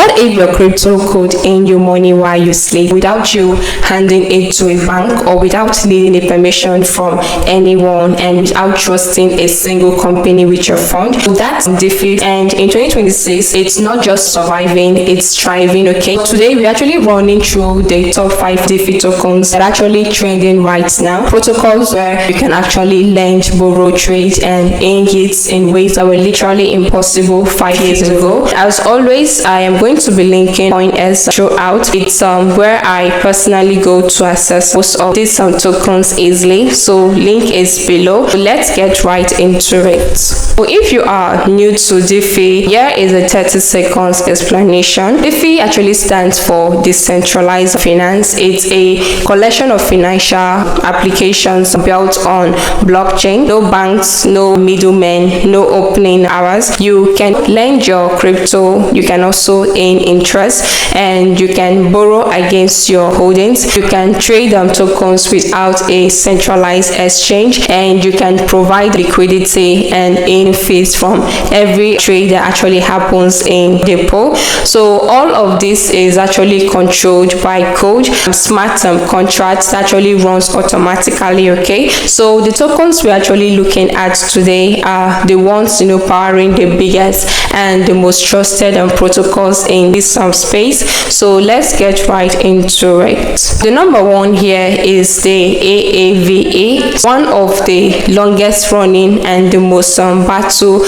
What if your crypto could earn you money while you sleep without you handing it to a bank or without needing a permission from anyone and without trusting a single company with your fund? That's DeFi, and in 2026, it's not just surviving, it's thriving, okay? Today, we're actually running through the top 5 DeFi tokens that are actually trending right now. Protocols where you can actually lend, borrow, trade, and earn it in ways that were literally impossible 5 years ago. As always, I am going to be linking CoinEx throughout. It's where I personally go to access most of these tokens easily. So link is below. Let's get right into it. So if you are new to DeFi, here is a 30 seconds explanation. DeFi actually stands for decentralized finance. It's a collection of financial applications built on blockchain. No banks, no middlemen, no opening hours. You can lend your crypto, you can also earn interest, and you can borrow against your holdings. You can trade tokens without a centralized exchange, and you can provide liquidity and earn fees from every trade that actually happens in the pool. So all of this is actually controlled by code. Smart contracts actually runs automatically, okay? So the tokens we're actually looking at today are the ones powering the biggest and the most trusted protocols in this space. So let's get right into it. The number one here is the Aave, one of the longest running and the most battle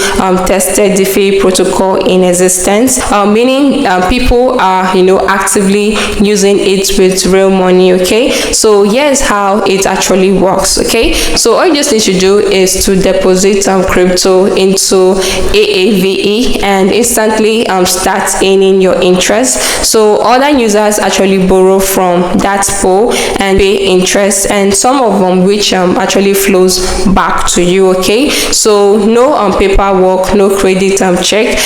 tested DeFi protocol in existence, meaning people are actively using it with real money, okay? So here's how it actually works, okay? So all you just need to do is to deposit crypto into Aave and instantly start earning your interest. So other users actually borrow from that pool and pay interest, and some of them which actually flows back to you, okay? So no paperwork, no credit check,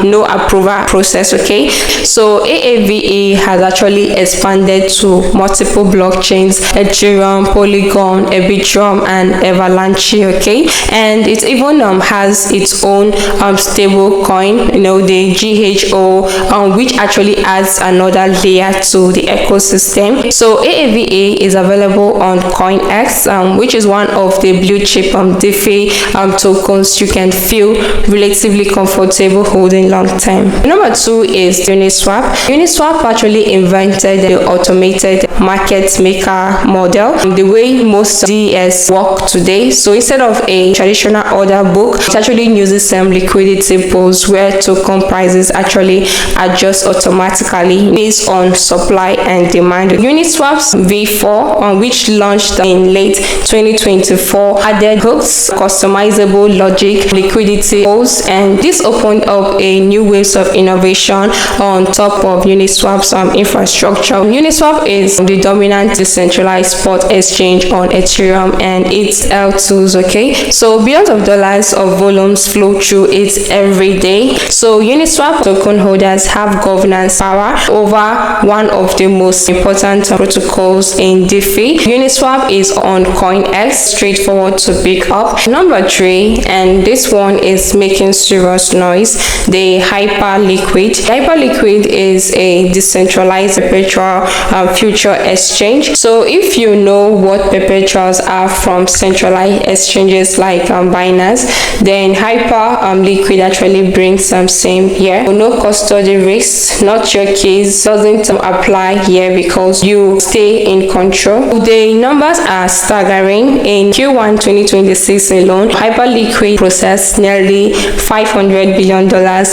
no approval process, okay? So Aave has actually expanded to multiple blockchains: Ethereum, Polygon, Arbitrum, and Avalanche, okay? And it even has its own stable coin, the GHO, which actually adds another layer to the ecosystem. So Aave is available on CoinEx, which is one of the blue chip DeFi tokens you can feel relatively comfortable holding long term. Number 2 is Uniswap. Uniswap actually invented the automated market maker model, the way most DES work today. So instead of a traditional order book, it actually uses some liquidity pools where token prices actually adjust automatically based on supply and demand. Uniswap's V4, which launched in late 2024, added hooks, customizable logic, liquidity pools, and this opened up a new waves of innovation on top of Uniswap's infrastructure. Uniswap is the dominant decentralized spot exchange on Ethereum and its L2s, okay? So billions of dollars of volumes flow through it every day. So Uniswap token holders have governance power over one of the most important protocols in DeFi. Uniswap is on CoinEx, straightforward to pick up. Number 3, and this one is making serious noise, the Hyperliquid. Hyperliquid is a decentralized perpetual future exchange. So if you know what perpetuals are from centralized exchanges like Binance, then Hyperliquid actually brings some same here. No custody risks, not your keys, doesn't apply here because you stay in control. The numbers are staggering. In Q1 2026 alone, Hyperliquid processed nearly $500 billion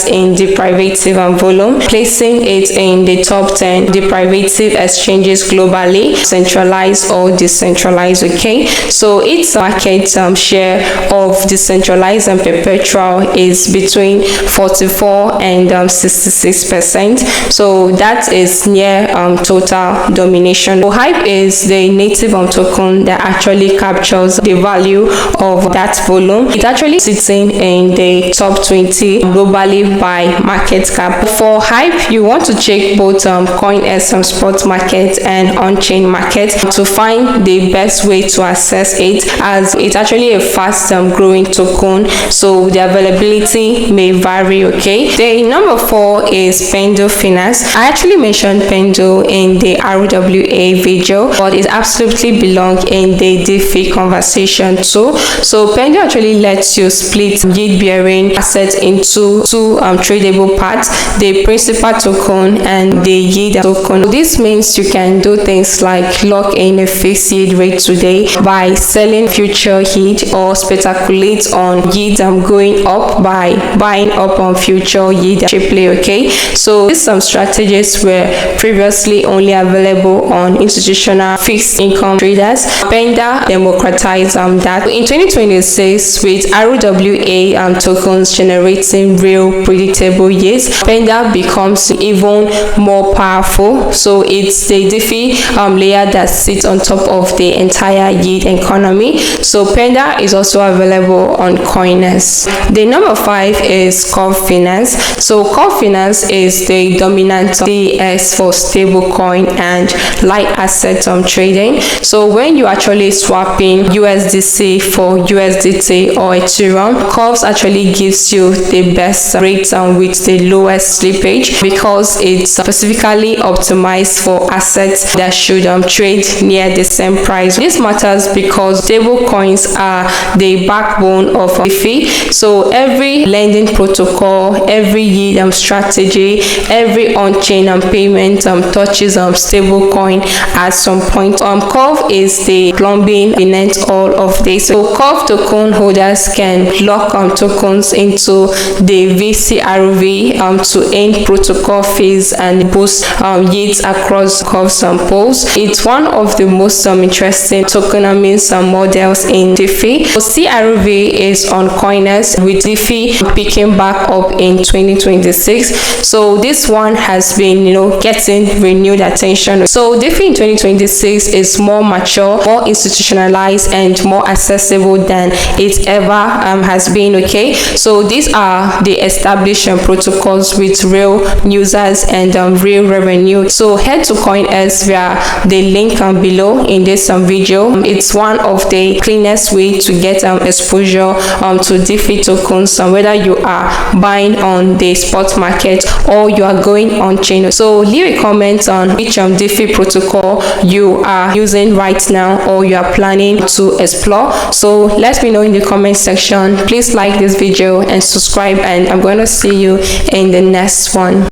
in derivative volume, placing it in the top 10 derivative exchanges globally, centralized or decentralized, okay? So its market share of decentralized and perpetual is between 44 and 66%. So that is near total domination. So Hype is the native token that actually captures the value of that volume. It's actually sitting in the top 20 globally by market cap. For Hype, you want to check both CoinEx spot market and on-chain market to find the best way to access it, as it's actually a fast growing token, so the availability may vary. Okay, the number 4 is Pendle Finance. I actually mentioned Pendle in the RWA video, but it absolutely belongs in the DeFi conversation too. So Pendle actually lets you split yield bearing assets into two tradable parts, the principal token and the yield token. This means you can do things like lock in a fixed yield rate today by selling future yield, or speculate on yield going up by buying up on future yield cheaply. Okay, so these strategies were previously only available on institutional fixed income traders. Pendle democratized that. In 2026, with RWA tokens generating real predictable yields, Pendle becomes even more powerful. So it's the DeFi layer that sits on top of the entire yield economy. So Pendle is also available on CoinEx. The number 5 is Curve Finance. So Curve Finance is the dominant DEX for stablecoin and light asset trading. So when you actually swapping USDC for USDT or Ethereum, Curves actually gives you the best rate with the lowest slippage, because it's specifically optimized for assets that should trade near the same price. This matters because stable coins are the backbone of DeFi. So every lending protocol, every yield strategy, every on-chain payment touches stable coin at some point. Curve is the plumbing beneath all of this. So Curve token holders can lock tokens into the VCRV to earn protocol fees and boost yields across Curve's pools. It's one of the most interesting tokenomics models in DeFi. So CRV is on CoinEx, with DeFi picking back up in 2026. So this one has been getting renewed attention. So DeFi in 2026 is more mature, more institutionalized, and more accessible than it ever has been. Okay, so these are the established protocols with real users and real revenue. So head to CoinEx via the link below in this video. It's one of the cleanest way to get exposure to DeFi tokens, whether you are buying on the spot market or you are going on chain. So leave a comment on which DeFi protocol you are using right now or you are planning to explore. So let me know in the comment section. Please like this video and subscribe, and I'm going to see you in the next one.